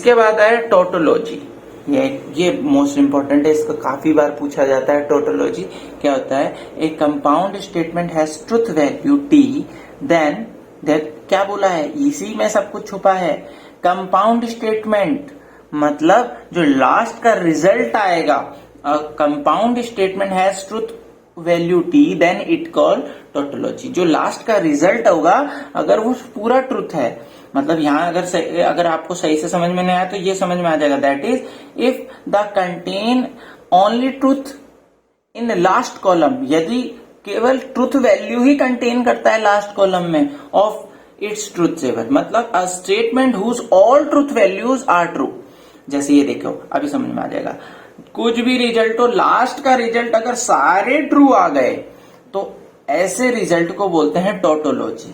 इसके बाद है टोटोलॉजी। ये मोस्ट इंपॉर्टेंट है, इसको काफी बार पूछा जाता है। टोटोलॉजी क्या होता है? A compound statement has truth value T, then क्या बोला है, इसी में सब कुछ छुपा है। कंपाउंड स्टेटमेंट मतलब जो लास्ट का रिजल्ट आएगा, compound statement has truth value T, then it call tautology. जो लास्ट का रिजल्ट होगा अगर वो पूरा ट्रुथ है, मतलब यहाँ अगर आपको सही से समझ में नहीं आया तो ये समझ में आ जाएगा, that is if the contain only truth in last column, यदि केवल ट्रुथ वैल्यू ही कंटेन करता है लास्ट कॉलम में ऑफ इट्स ट्रुथ टेबल, मतलब a statement whose all truth values are true. जैसे ये देखो, अभी समझ में आ जाएगा। कुछ भी रिजल्ट हो, लास्ट का रिजल्ट अगर सारे ट्रू आ गए तो ऐसे रिजल्ट को बोलते हैं tautology.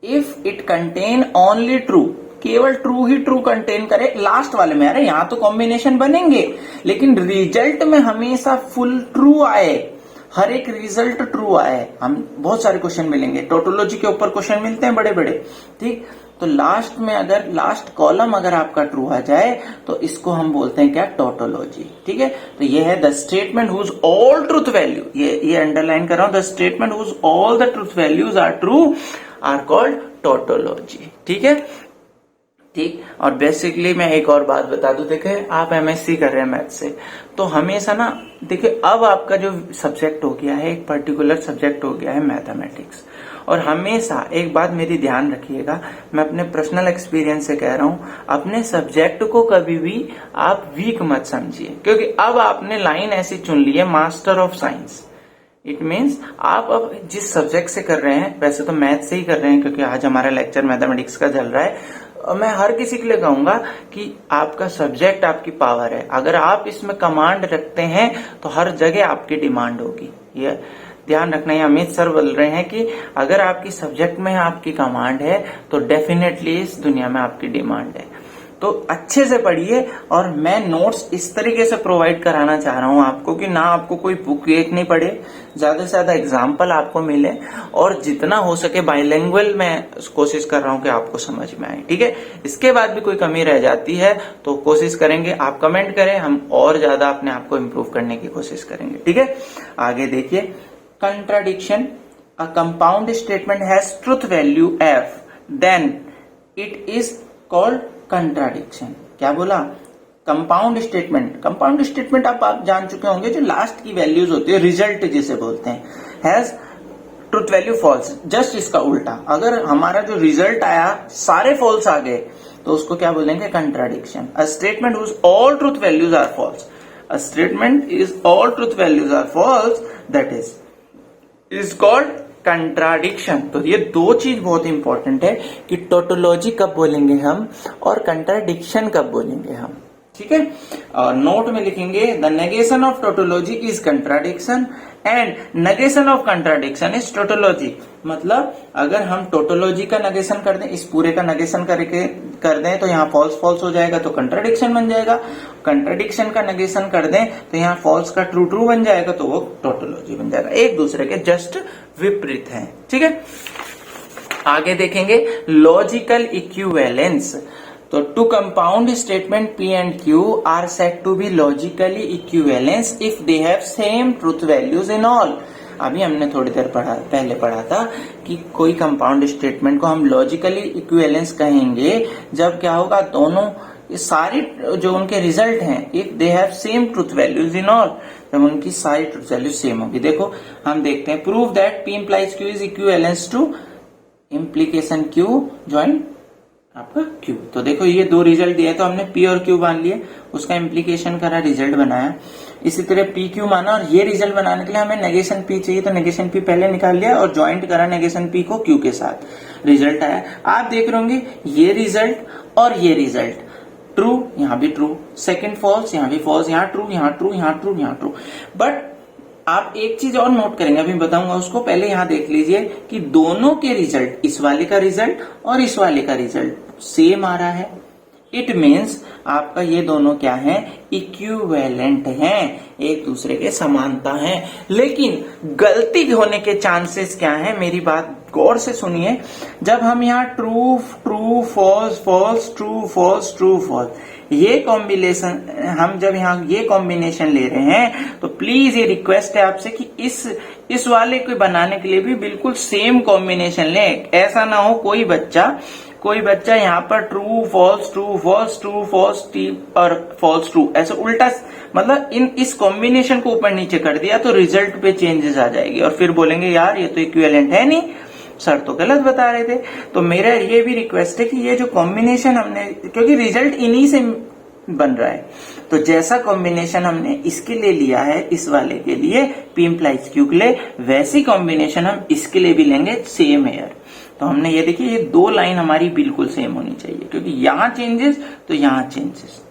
If it contain only true, केवल ट्रू ही ट्रू कंटेन करे लास्ट वाले में। अरे यहाँ तो कॉम्बिनेशन बनेंगे लेकिन रिजल्ट में हमेशा फुल ट्रू आए, हर एक रिजल्ट ट्रू आए। हम बहुत सारे क्वेश्चन मिलेंगे, टोटोलॉजी के ऊपर क्वेश्चन मिलते हैं बड़े बड़े, ठीक। तो लास्ट में अगर लास्ट कॉलम अगर आपका ट्रू आ जाए तो इसको हम बोलते हैं क्या? टोटोलॉजी, ठीक है। तो ये है the statement whose all truth value, ये अंडरलाइन कर रहा हूं, the statement whose all the truth values are true are called tautology, ठीक है, ठीक। और बेसिकली मैं एक और बात बता दूं, देखे आप एमएससी कर रहे हैं मैथ से, तो हमेशा ना देखिए अब आपका जो सब्जेक्ट हो गया है, एक पर्टिकुलर सब्जेक्ट हो गया है मैथमेटिक्स, और हमेशा एक बात मेरी ध्यान रखिएगा, मैं अपने पर्सनल एक्सपीरियंस से कह रहा हूं, अपने सब्जेक्ट को कभी भी आप वीक मत समझिए, क्योंकि अब आपने लाइन ऐसी चुन ली है, master of science. It means आप अब जिस सब्जेक्ट से कर रहे हैं, वैसे तो मैथ से ही कर रहे हैं क्योंकि आज हमारा लेक्चर मैथमेटिक्स का चल रहा है, मैं हर किसी के लिए कहूंगा कि आपका सब्जेक्ट आपकी पावर है। अगर आप इसमें कमांड रखते हैं तो हर जगह आपकी डिमांड होगी। ये ध्यान रखना। ये अमित सर बोल रहे हैं कि अगर आपकी सब्जेक्ट में आपकी कमांड है तो डेफिनेटली इस दुनिया में आपकी डिमांड है। तो अच्छे से पढ़िए, और मैं नोट्स इस तरीके से प्रोवाइड कराना चाह रहा हूं आपको कि ना आपको कोई बुक देखनी पड़े, ज्यादा से ज्यादा एग्जाम्पल आपको मिले, और जितना हो सके बाइलिंगुअल मैं कोशिश कर रहा हूं कि आपको समझ में आए, ठीक है। इसके बाद भी कोई कमी रह जाती है तो कोशिश करेंगे, आप कमेंट करें, हम और ज्यादा अपने आप को इम्प्रूव करने की कोशिश करेंगे, ठीक है। आगे देखिए, contradiction. A compound statement has truth value F, then it is called contradiction. क्या बोला? Compound statement. कंपाउंड स्टेटमेंट आप जान चुके होंगे, जो लास्ट की वैल्यूज होती है, रिजल्ट जिसे बोलते हैं, has truth value false. Just इसका उल्टा, अगर हमारा जो रिजल्ट आया सारे फॉल्स आ गए तो उसको क्या बोलेंगे? Contradiction. A statement whose all truth values are false, a statement is all truth values are false, that is called contradiction. तो ये दो चीज बहुत इंपॉर्टेंट है कि टोटोलॉजी कब बोलेंगे हम और कंट्राडिक्शन कब बोलेंगे हम, ठीक है। और नोट में लिखेंगे, the negation of tautology is contradiction and negation of contradiction is tautology. मतलब अगर हम टोटोलॉजी का नेगेशन कर दें, इस पूरे का नेगेशन करके कर दें तो यहाँ फॉल्स फॉल्स हो जाएगा तो कंट्राडिक्शन बन जाएगा। कंट्राडिक्शन का नेगेशन कर दें तो यहाँ फॉल्स का ट्रू ट्रू बन जाएगा तो वो टोटोलॉजी बन जाएगा। एक दूसरे के जस्ट विपरीत हैं, ठीक है। आगे देखेंगे लॉजिकल इक्विवेलेंस। तो two compound statement P and Q are said to be logically equivalent if they have same truth values in all। अभी हमने थोड़ी देर पहले पढ़ा था कि कोई कंपाउंड स्टेटमेंट को हम लॉजिकली इक्विवेलेंस कहेंगे जब क्या होगा, दोनों सारी जो उनके रिजल्ट हैं, if they have same truth values in all, जब उनकी सारी ट्रुथ वैल्यूज सेम होगी। देखो हम देखते हैं, prove that P implies Q is equivalent to implication Q join आपका Q। तो देखो ये दो रिजल्ट दिए तो हमने P और Q मान लिए, उसका इम्प्लीकेशन करा, रिजल्ट बनाया। इसी तरह P Q माना, और ये रिजल्ट बनाने के लिए हमें नेगेशन P चाहिए तो नेगेशन P पहले निकाल लिया और ज्वाइंट करा नेगेशन P को Q के साथ, रिजल्ट आया। आप देख रहे होंगे ये रिजल्ट और ये रिजल्ट ट्रू, यहाँ भी ट्रू, सेकंड फॉल्स, यहाँ भी फॉल्स, यहाँ ट्रू, यहाँ ट्रू, यहाँ ट्रू, यहाँ ट्रू। बट आप एक चीज और नोट करेंगे, अभी बताऊंगा उसको, पहले यहाँ देख लीजिए कि दोनों के रिजल्ट, इस वाले का रिजल्ट और इस वाले का रिजल्ट सेम आ रहा है। इट मीन्स आपका ये दोनों क्या है, इक्विवेलेंट हैं, एक दूसरे के समानता है। लेकिन गलती होने के चांसेस क्या है, मेरी बात गौर से सुनिए। जब हम यहाँ true true false false true false true false ये कॉम्बिनेशन, हम जब यहाँ ये कॉम्बिनेशन ले रहे हैं तो प्लीज ये रिक्वेस्ट है आपसे कि इस वाले को बनाने के लिए भी बिल्कुल सेम कॉम्बिनेशन लें। ऐसा ना हो कोई बच्चा यहाँ पर true false true false true false और फॉल्स ट्रू ऐसे उल्टा, मतलब इस कॉम्बिनेशन को ऊपर नीचे कर दिया तो रिजल्ट पे चेंजेस आ जाएगी और फिर बोलेंगे यार ये तो इक्विवेलेंट है नहीं, सर तो गलत बता रहे थे। तो मेरा ये भी रिक्वेस्ट है कि ये जो कॉम्बिनेशन हमने, क्योंकि रिजल्ट इन्हीं से बन रहा है, तो जैसा कॉम्बिनेशन हमने इसके लिए लिया है, इस वाले के लिए P implies Q के लिए, वैसी कॉम्बिनेशन हम इसके लिए भी लेंगे, सेम हेयर। तो हमने ये देखिए ये दो लाइन हमारी बिल्कुल सेम होनी चाहिए, क्योंकि यहां चेंजेस तो यहां चेंजेस,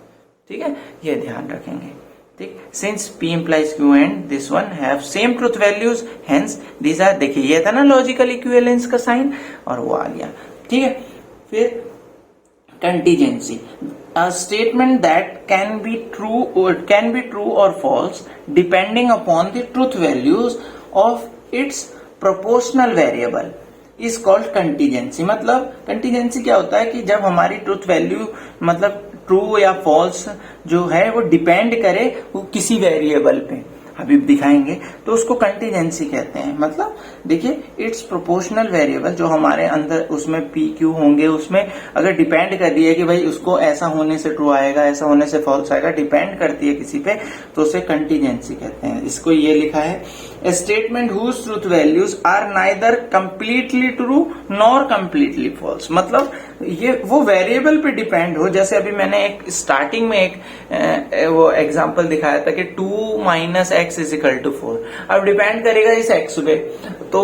ठीक है, ये ध्यान रखेंगे। ठीक, since P implies Q and this one have same truth values, hence these are, देखिए ये था ना लॉजिकल इक्विवेलेंस का साइन और वो आ गया। ठीक है, फिर contingency, a statement that can be true or false depending upon the truth values of its proportional variable is called contingency। मतलब कंटीजेंसी क्या होता है कि जब हमारी ट्रूथ वैल्यू मतलब ट्रू या फॉल्स जो है वो डिपेंड करे वो किसी वेरिएबल पे, अभी दिखाएंगे, तो उसको कंटीजेंसी कहते हैं। मतलब देखिए इट्स प्रोपोर्शनल वेरिएबल जो हमारे अंदर उसमें पी क्यू होंगे, उसमें अगर डिपेंड कर दिया कि भाई उसको ऐसा होने से ट्रू आएगा, ऐसा होने से फॉल्स आएगा, डिपेंड करती है किसी पे, तो उसे कंटीजेंसी कहते हैं। इसको ये लिखा है, a statement whose truth values are neither completely true nor completely false. मतलब ये वो वेरिएबल पे डिपेंड हो, जैसे अभी मैंने एक स्टार्टिंग में एक वो एग्जांपल दिखाया था कि 2 - x = 4। अब डिपेंड करेगा इस x पे, तो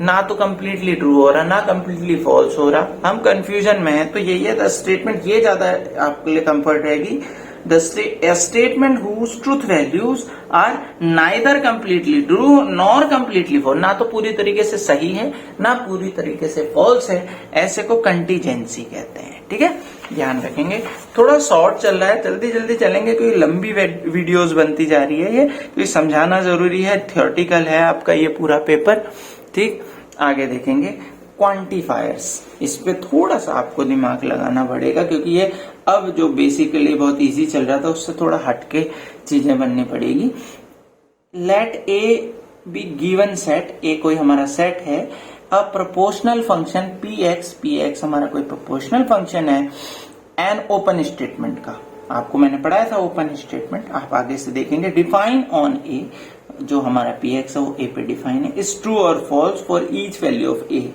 ना तो कंप्लीटली ट्रू हो रहा ना कंप्लीटली फॉल्स हो रहा, हम कंफ्यूजन में है। तो यही है द स्टेटमेंट, ये ज्यादा आपके लिए कंफर्ट रहेगी। A statement whose truth values are neither completely true nor completely false, ना तो पूरी तरीके से सही है ना पूरी तरीके से फॉल्स है, ऐसे को कंटीजेंसी कहते हैं। ठीक है, ध्यान रखेंगे। थोड़ा शॉर्ट चल रहा है, जल्दी जल्दी चलेंगे क्योंकि लंबी वीडियोस बनती जा रही है ये, क्योंकि समझाना जरूरी है, थियोरेटिकल है आपका ये पूरा पेपर। ठीक, आगे देखेंगे क्वांटिफायर्स, इस पे थोड़ा सा आपको दिमाग लगाना पड़ेगा क्योंकि ये अब जो बेसिकली बहुत इजी चल रहा था उससे थोड़ा हटके चीजें बननी पड़ेगी। Let A be given set, A कोई हमारा सेट है, a proportional function P X हमारा कोई प्रोपोर्शनल फंक्शन है, एन ओपन स्टेटमेंट का, आपको मैंने पढ़ाया था ओपन स्टेटमेंट, आप आगे से देखेंगे। डिफाइन ऑन ए, जो हमारा पी एक्स है वो ए पे डिफाइन है, इज ट्रू और false for each value of A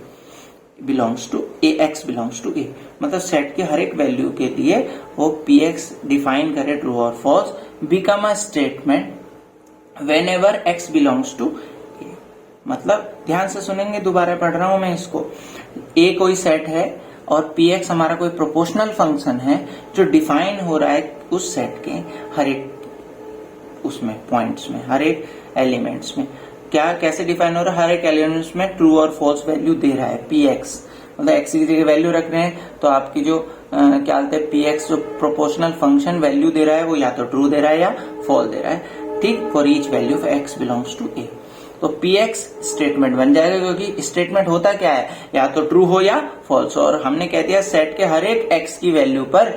belongs to A, X belongs to A. मतलब सेट के हर एक वैल्यू के लिए वो पी एक्स डिफाइन करे ट्रू और false, become a statement whenever X belongs to A. मतलब ध्यान से सुनेंगे, दोबारा पढ़ रहा हूं मैं इसको। ए कोई सेट है और पी एक्स हमारा कोई प्रोपोर्शनल फंक्शन है जो डिफाइन हो रहा है उस सेट के हर एक उसमें पॉइंट्स में, हर एक एलिमेंट्स में। क्या कैसे डिफाइन हो रहा है, हर एक एलिमेंट्स में ट्रू और फॉल्स वैल्यू दे रहा है पी एक्स, मतलब एक्स की जगह वैल्यू रख रहे हैं तो आपकी जो क्या बोलते हैं पी एक्स जो प्रोपोर्शनल फंक्शन वैल्यू दे रहा है वो या तो ट्रू दे रहा है या फॉल्स दे रहा है। ठीक, for each value of X belongs to A, तो पी एक्स स्टेटमेंट बन जाएगा, क्योंकि स्टेटमेंट होता क्या है, या तो ट्रू हो या फॉल्स। और हमने कह दिया सेट के हर एक एक्स की वैल्यू पर,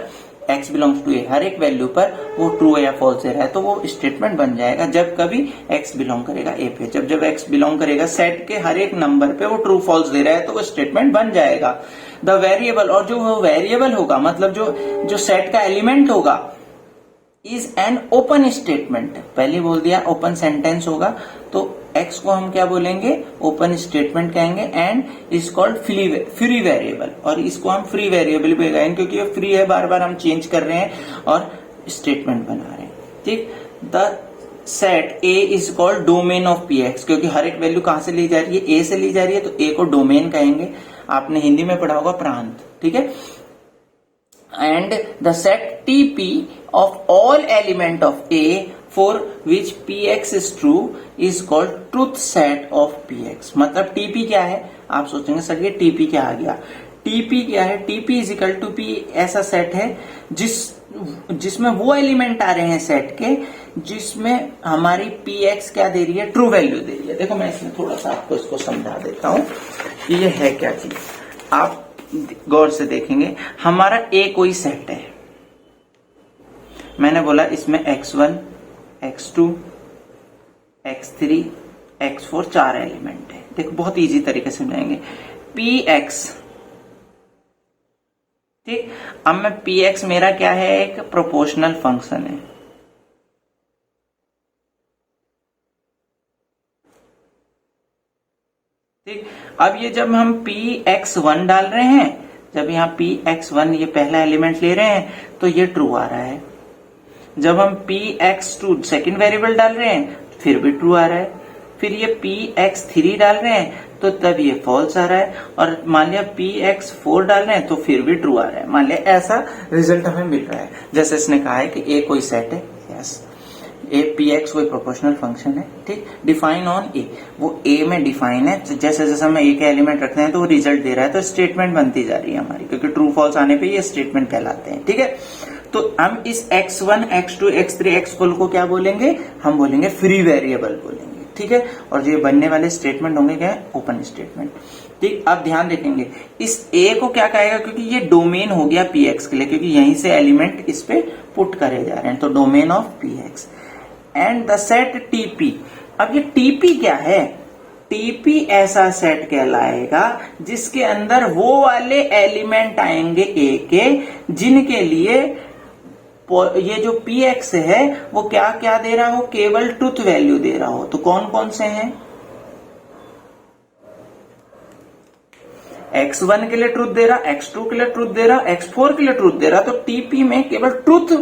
एक्स बिलोंग्स टू ए, हर एक वैल्यू पर वो ट्रू या फॉल्स दे रहा है, तो वो स्टेटमेंट बन जाएगा जब कभी एक्स बिलोंग करेगा ए पे। जब एक्स बिलोंग करेगा सेट के हर एक नंबर पे वो ट्रू फॉल्स दे रहा है तो वो स्टेटमेंट बन जाएगा। द वेरिएबल, और जो वो वेरिएबल होगा मतलब जो सेट का एलिमेंट होगा, इज एन ओपन स्टेटमेंट, पहले बोल दिया ओपन सेंटेंस होगा, तो एक्स को हम क्या बोलेंगे, ओपन स्टेटमेंट कहेंगे, and is called free variable, और इसको हम फ्री वेरिएबल भी कहेंगे क्योंकि ये फ्री है, बार बार हम चेंज कर रहे हैं और स्टेटमेंट बना रहे हैं। ठीक, the set A is called domain of P x, क्योंकि हर एक वैल्यू कहां से ली जा रही है, ए से ली जा रही है, तो ए को डोमेन कहेंगे, आपने हिंदी में पढ़ा होगा प्रांत। ठीक है, and the set TP of all element of A for which PX is true is called truth set of PX। मतलब TP क्या है, आप सोचेंगे सर ये TP क्या आ गया, टीपी क्या है, TP is equal to P ऐसा सेट है जिसमें वो एलिमेंट आ रहे हैं सेट के जिसमें हमारी पी एक्स क्या दे रही है, ट्रू वैल्यू दे रही है। देखो मैं इसमें थोड़ा सा आपको इसको समझा देता हूं कि ये है क्या चीज। आप गौर से देखेंगे, हमारा ए कोई सेट है, मैंने बोला इसमें x1, x2, x3, x4 4 element है। देखो बहुत इजी तरीके से समझाएंगे। px, ठीक, अब मैं px मेरा क्या है, एक प्रोपोर्शनल फंक्शन है। ठीक, अब ये जब हम px1 डाल रहे हैं, जब यहाँ px1 ये पहला एलिमेंट ले रहे हैं तो ये ट्रू आ रहा है। जब हम px2 सेकेंड वेरिएबल डाल रहे हैं फिर भी ट्रू आ रहा है। फिर ये px3 डाल रहे हैं तो तब ये फॉल्स आ रहा है, और मान लिया px4 डाल रहे हैं तो फिर भी ट्रू आ रहा है। मान लिया ऐसा रिजल्ट हमें मिल रहा है। जैसे इसने कहा है कि ए कोई सेट है, यस, ए px कोई प्रोपोर्शनल फंक्शन है, ठीक, डिफाइन ऑन ए, वो ए में डिफाइन है। जैसे जैसे हम ए के एलिमेंट रखते हैं तो वो रिजल्ट दे रहा है, तो स्टेटमेंट बनती जा रही है हमारी, क्योंकि ट्रू फॉल्स आने पे ये स्टेटमेंट कहलाते हैं। ठीक है, तो हम इस x1, x2, x3, x4 को क्या बोलेंगे, हम बोलेंगे फ्री वेरिएबल बोलेंगे। ठीक है, और जो बनने वाले स्टेटमेंट होंगे क्या, ओपन स्टेटमेंट। ठीक, अब ध्यान रखेंगे इस a को क्या कहेगा, क्योंकि ये डोमेन हो गया px के लिए, क्योंकि यहीं से एलिमेंट इस पे पुट करे जा रहे हैं, तो domain of px and the set TP. अब ये टीपी क्या है, टीपी ऐसा सेट कहलाएगा जिसके अंदर वो वाले एलिमेंट आएंगे a के जिनके लिए ये जो px है वो क्या क्या दे रहा हो, केवल ट्रुथ वैल्यू दे रहा हो। तो कौन कौन से हैं, x1 के लिए ट्रुथ दे रहा, x2 के लिए ट्रुथ दे रहा, x4 के लिए ट्रुथ दे रहा, तो टीपी में केवल ट्रुथ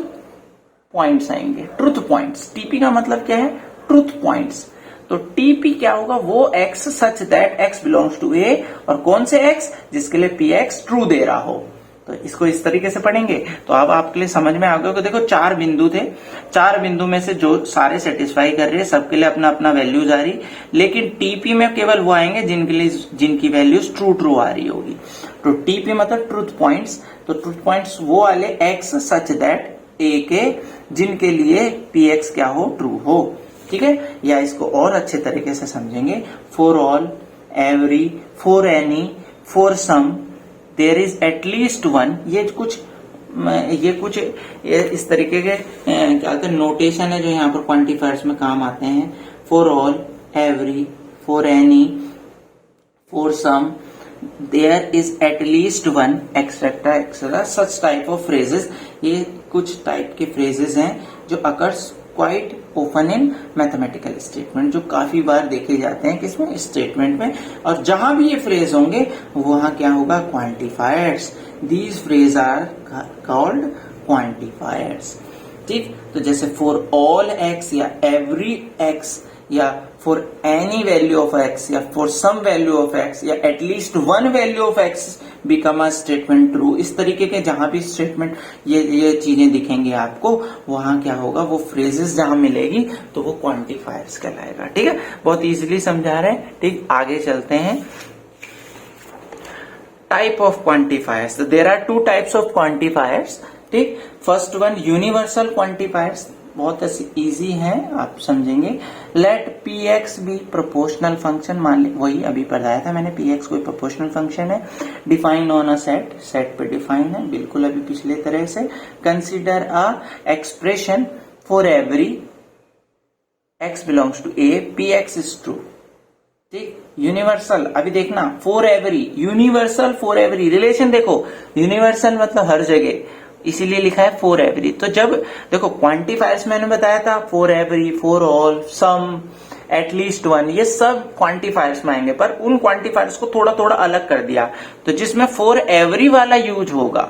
पॉइंट्स आएंगे, ट्रुथ पॉइंट्स। टीपी का मतलब क्या है, ट्रुथ पॉइंट्स। तो टीपी क्या होगा, वो x such that x belongs to a, और कौन से x, जिसके लिए px ट्रू दे रहा हो। तो इसको इस तरीके से पढ़ेंगे तो अब आपके लिए समझ में आ गया कि देखो 4 बिंदु थे, 4 बिंदु में से जो सारे सेटिस्फाई कर रहे हैं सबके लिए अपना अपना वैल्यू आ रही, लेकिन टीपी में केवल वो आएंगे जिनकी वैल्यूज ट्रू ट्रू आ रही होगी। तो टीपी मतलब ट्रुथ पॉइंट्स, तो ट्रुथ पॉइंट्स वो वाले x सच दैट a के जिनके लिए px क्या हो, ट्रू हो। ठीक है, या इसको और अच्छे तरीके से समझेंगे, for all, every, for any, for some, there is at least one. ये कुछ इस तरीके के क्या कहते हैं नोटेशन है जो यहाँ पर क्वांटिफायर्स में काम आते हैं। For all, every, for any, for some, there is at least one, etcetera etcetera, such type of phrases. ये कुछ टाइप के फ्रेजेस हैं जो occurs quite often in mathematical statement, जो काफी बार देखे जाते हैं किसमें, स्टेटमेंट में। और जहां भी ये फ्रेज होंगे वहां क्या होगा, quantifiers. These phrase are called quantifiers. ठीक, तो जैसे फॉर ऑल एक्स या एवरी एक्स या for any value of X या for some value of X या at least one value of X become a statement true. इस तरीके के जहां भी स्टेटमेंट ये चीजें दिखेंगी आपको, वहां क्या होगा, वो फ्रेजेस जहां मिलेगी तो वो क्वांटिफायर्स कहलाएगा। ठीक है, बहुत इजीली समझा रहे हैं। ठीक, आगे चलते हैं। Type of quantifiers, there are 2 types of quantifiers. ठीक, फर्स्ट वन यूनिवर्सल क्वांटिफायर्स, बहुत इजी है, आप समझेंगे। लेट px भी प्रोपोर्शनल फंक्शन, मान ली वही अभी पढ़ाया था मैंने, px कोई प्रोपोर्शनल फंक्शन है, define on a set, set पे डिफाइन है बिल्कुल अभी पिछले तरह से। Consider a expression for every x belongs to a, px is true. ठीक, यूनिवर्सल, अभी देखना, for every, universal for every, relation देखो, यूनिवर्सल मतलब हर जगह, इसीलिए लिखा है फॉर एवरी। तो जब देखो क्वांटिफायर्स मैंने बताया था, for every, for all, some, at least one, ये सब क्वांटिफायर्स में आएंगे, पर उन क्वांटिफायर्स को थोड़ा थोड़ा अलग कर दिया। तो जिसमें फॉर एवरी वाला यूज होगा,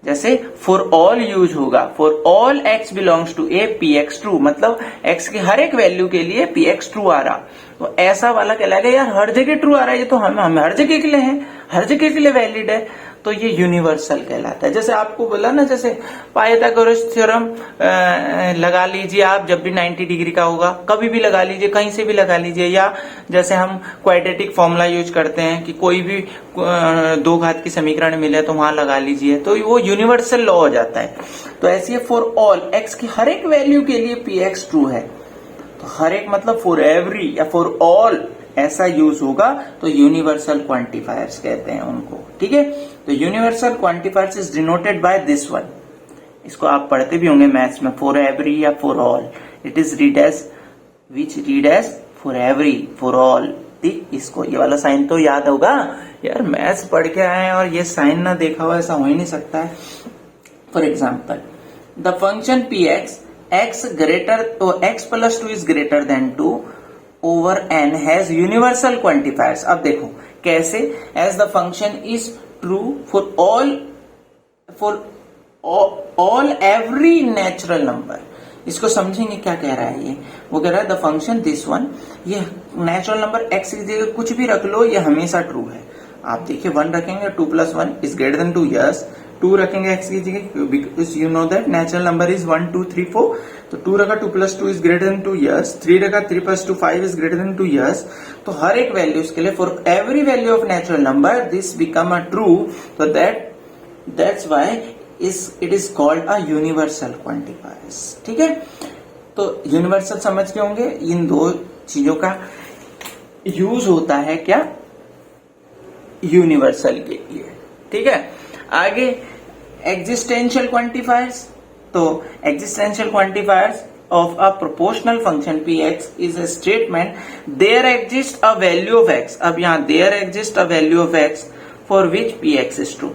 जैसे फॉर ऑल यूज होगा, for all x belongs to A, px true, मतलब x की हर एक वैल्यू के लिए px ट्रू आ रहा, तो ऐसा वाला कहलाएगा यार हर जगह ट्रू आ रहा है, ये तो हम हर जगह के लिए है, हर जगह के लिए वैलिड है। तो ये यूनिवर्सल कहलाता है। जैसे आपको बोला ना, जैसे पाइथागोरस थ्योरम लगा लीजिए आप, जब भी 90 डिग्री का होगा कभी भी लगा लीजिए, कहीं से भी लगा लीजिए, या जैसे हम क्वाड्रेटिक फॉर्मूला यूज करते हैं कि कोई भी दो घात की समीकरण मिले तो वहां लगा लीजिए, तो वो यूनिवर्सल लॉ हो जाता है। तो ऐसे फॉर ऑल एक्स की हर एक वैल्यू के लिए पी एक्स ट्रू है, तो हर एक मतलब फॉर एवरी या फॉर ऑल ऐसा यूज होगा, तो यूनिवर्सल क्वांटिफायर्स कहते हैं उनको। ठीक है, तो universal quantifiers is denoted by this one. इसको आप पढ़ते भी होंगे मैथ्स में, फॉर एवरी या for all. It is read as for every, for all. ठीक, इसको ये वाला साइन तो याद होगा यार, मैथ्स पढ़ के आए और ये साइन ना देखा हुआ ऐसा हो ही नहीं सकता है। For example, the function P x x plus 2 is greater than 2 over n has universal quantifiers। अब देखो कैसे, as the function is true for all every natural number। इसको समझेंगे क्या कह रहा है ये, वो कह रहा है द फंक्शन दिस वन, ये नेचुरल नंबर x की जगह कुछ भी रख लो, ये हमेशा ट्रू है। आप देखिए 1 रखेंगे 2 + 1 is greater than 2, यस। 2 रखेंगे x की जगह, because you know that natural number is 1 2 3 4, तो 2 रखा 2 + 2 इज ग्रेटर देन 2, यस। 3 रखा 3 + 2 5 इज ग्रेटर देन 2, यस। तो हर एक वैल्यूज के लिए for every value of natural number this become a true, तो that's why it is called a universal quantifiers. ठीक है, तो यूनिवर्सल समझ के होंगे, इन दो चीजों का यूज होता है क्या, यूनिवर्सल के लिए। ठीक है, आगे एक्जिस्टेंशियल क्वांटिफायर्स। तो existential quantifiers of a proportional function px is a statement there exists a value of x। अब यहाँ there exists a value of x for which px is true।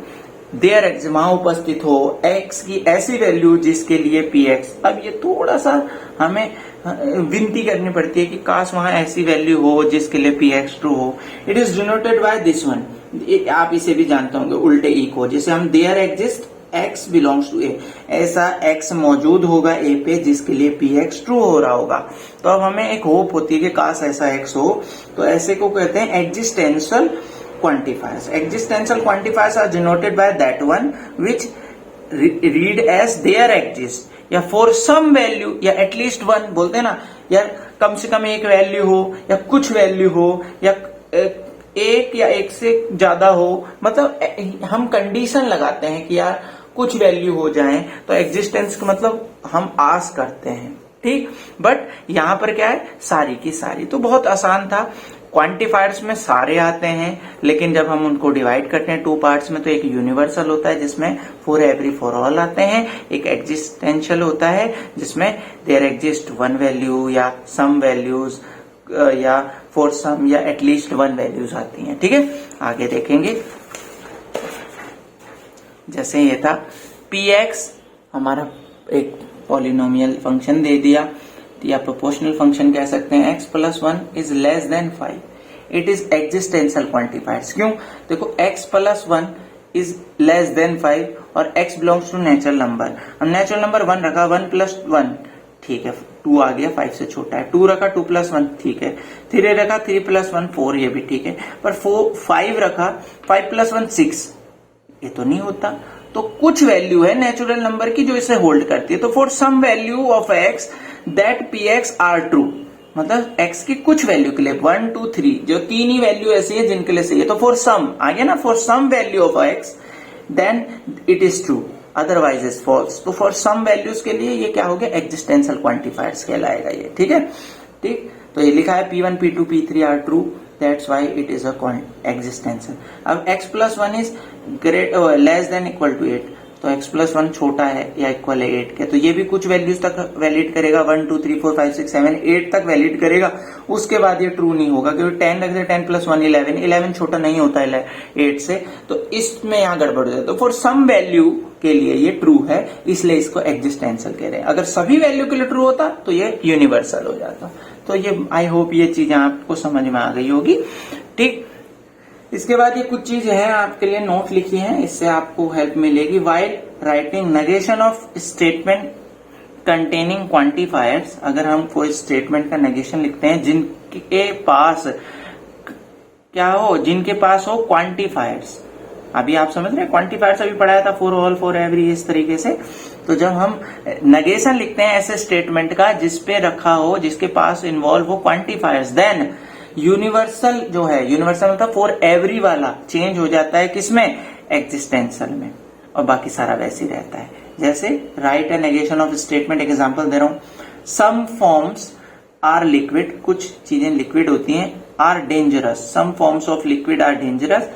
there exists वहां उपस्थित हो x की ऐसी value जिसके लिए px। अब ये थोड़ा सा हमें विनती करनी पड़ती है कि काश वहां ऐसी वैल्यू हो जिसके लिए px ट्रू हो। It is denoted by this one, आप इसे भी जानते होंगे उल्टे ई को, जैसे हम there exist x belongs to A, ऐसा x मौजूद होगा a पे जिसके लिए px ट्रू हो रहा होगा। तो अब हमें एक होप होती है कि काश ऐसा x हो, तो ऐसे को कहते हैं existential quantifiers. Existential quantifiers are denoted by that one which read as there exist या फॉर सम वैल्यू या एटलीस्ट वन, बोलते हैं ना यार कम से कम एक वैल्यू हो या कुछ वैल्यू हो या एक या एक से ज्यादा हो, मतलब हम कंडीशन लगाते हैं कि यार कुछ वैल्यू हो जाए, तो एग्जिस्टेंस का मतलब हम आस करते हैं। ठीक, बट यहां पर क्या है, सारी की सारी। तो बहुत आसान था, क्वांटिफायर्स में सारे आते हैं, लेकिन जब हम उनको डिवाइड करते हैं 2 पार्ट्स में, तो एक यूनिवर्सल होता है जिसमें फॉर एवरी फॉर ऑल आते हैं, एक एग्जिस्टेंशियल होता है जिसमें देयर एग्जिस्ट वन वैल्यू या सम वैल्यूज या फॉर सम या एटलीस्ट वन वैल्यूज आती हैं। ठीक है, आगे देखेंगे। जैसे ये था px हमारा एक पॉलिनोमियल फंक्शन दे दिया, या प्रोपोर्शनल फंक्शन कह सकते हैं, x + 1 is less then 5। It is existential quantifiers. क्यों, देखो x + 1 इज लेस देन 5 और x belongs to natural number. हम नेचुरल नंबर 1 रखा, 1 + 1 ठीक है, 2 आ गया, 5 से छोटा है। 2 रखा 2 + 1 ठीक है, 3 रखा 3 + 1 4, ये भी ठीक है। पर 5 रखा 5 + 1 6, ये तो नहीं होता। तो कुछ वैल्यू है नेचुरल नंबर की जो इसे होल्ड करती है। तो for some value of x that px are true, मतलब x की कुछ वैल्यू के लिए 1 2 3, जो 3 ही वैल्यू ऐसी है जिनके लिए सही है। तो फॉर सम आ गया ना, for some value of x then it is true, otherwise is false. तो फॉर सम वैल्यूज के लिए ये क्या हो गया, एग्जिस्टेंशियल क्वांटिफायर्स कहलाएगा ये। ठीक है, ठीक, तो ये लिखा है P1 P2 P3 are true, that's why it is a existential. अब x + 1 is less than equal to 8, तो x + 1 छोटा है या इक्वल है 8 के, तो ये भी कुछ वैल्यूज तक वैलिड करेगा, 1 2 3 4 5 6 7 8 तक वैलिड करेगा। उसके बाद ये ट्रू नहीं होगा, क्योंकि 10 रखते 10 + 1 11 छोटा नहीं होता है 8 से, तो इसमें यहाँ गड़बड़ हो जाए। तो फॉर सम वैल्यू के लिए ये ट्रू है, इसलिए इसको एग्जिस्टेंशियल कह रहे हैं। अगर सभी वैल्यू के लिए ट्रू होता तो ये यूनिवर्सल हो जाता। तो ये आई होप ये चीजें आपको समझ में आ गई होगी। ठीक, इसके बाद ये कुछ चीज है आपके लिए नोट लिखी है, इससे आपको हेल्प मिलेगी। While writing negation of statement containing quantifiers, अगर हम कोई स्टेटमेंट का नेगेशन लिखते हैं जिनके पास क्या हो, जिनके पास हो क्वांटिफायर्स, अभी आप समझ रहे हैं, क्वांटिफायर्स अभी पढ़ाया था, फॉर ऑल, फॉर एवरी, इस तरीके से। तो जब हम नेगेशन लिखते हैं ऐसे स्टेटमेंट का जिसपे रखा हो, जिसके पास इन्वॉल्व हो क्वांटिफायर्स, देन यूनिवर्सल जो है, यूनिवर्सल मतलब फॉर एवरी वाला चेंज हो जाता है किसमें, एग्जिस्टेंशियल में, और बाकी सारा वैसे ही रहता है। जैसे write a negation of statement, example दे रहा हूं, सम फॉर्म्स आर लिक्विड, कुछ चीजें लिक्विड होती हैं, are dangerous, some forms of liquid are dangerous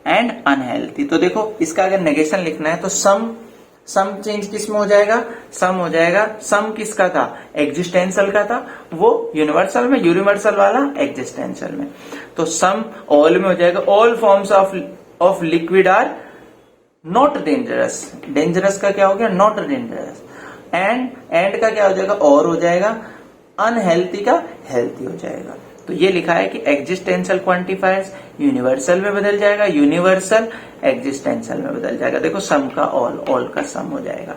and unhealthy. तो देखो इसका अगर नेगेशन लिखना है तो सम चेंज किस में हो जाएगा, सम हो जाएगा, सम किसका था, एग्जिस्टेंशियल का था, वो यूनिवर्सल में, यूनिवर्सल वाला एग्जिस्टेंशियल में। तो सम ऑल में हो जाएगा, all forms of liquid are not dangerous, dangerous का क्या हो गया, नॉट डेंजरस, एंड का क्या हो जाएगा, और हो जाएगा, अनहेल्थी का हेल्थी हो जाएगा। तो ये लिखा है कि एग्जिस्टेंशियल क्वांटिफायर्स यूनिवर्सल में बदल जाएगा, यूनिवर्सल एग्जिस्टेंशियल में बदल जाएगा। देखो सम का ऑल का सम हो जाएगा,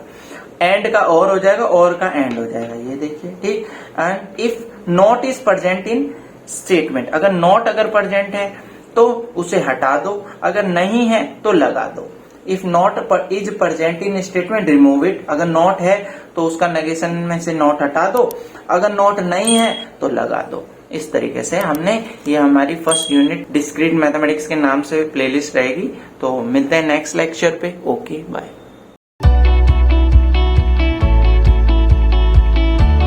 एंड का और हो जाएगा, और का एंड हो जाएगा, ये देखिए, ठीक। And if not is present in statement, अगर नॉट अगर प्रेजेंट है तो उसे हटा दो, अगर नहीं है तो लगा दो। If not is present in statement remove it, अगर नॉट है तो उसका नेगेशन में से नॉट हटा दो, अगर नॉट नहीं है तो लगा दो। इस तरीके से हमने, ये हमारी फर्स्ट यूनिट डिस्क्रीट मैथमेटिक्स के नाम से प्लेलिस्ट रहेगी। तो मिलते हैं नेक्स्ट लेक्चर पे। Okay bye.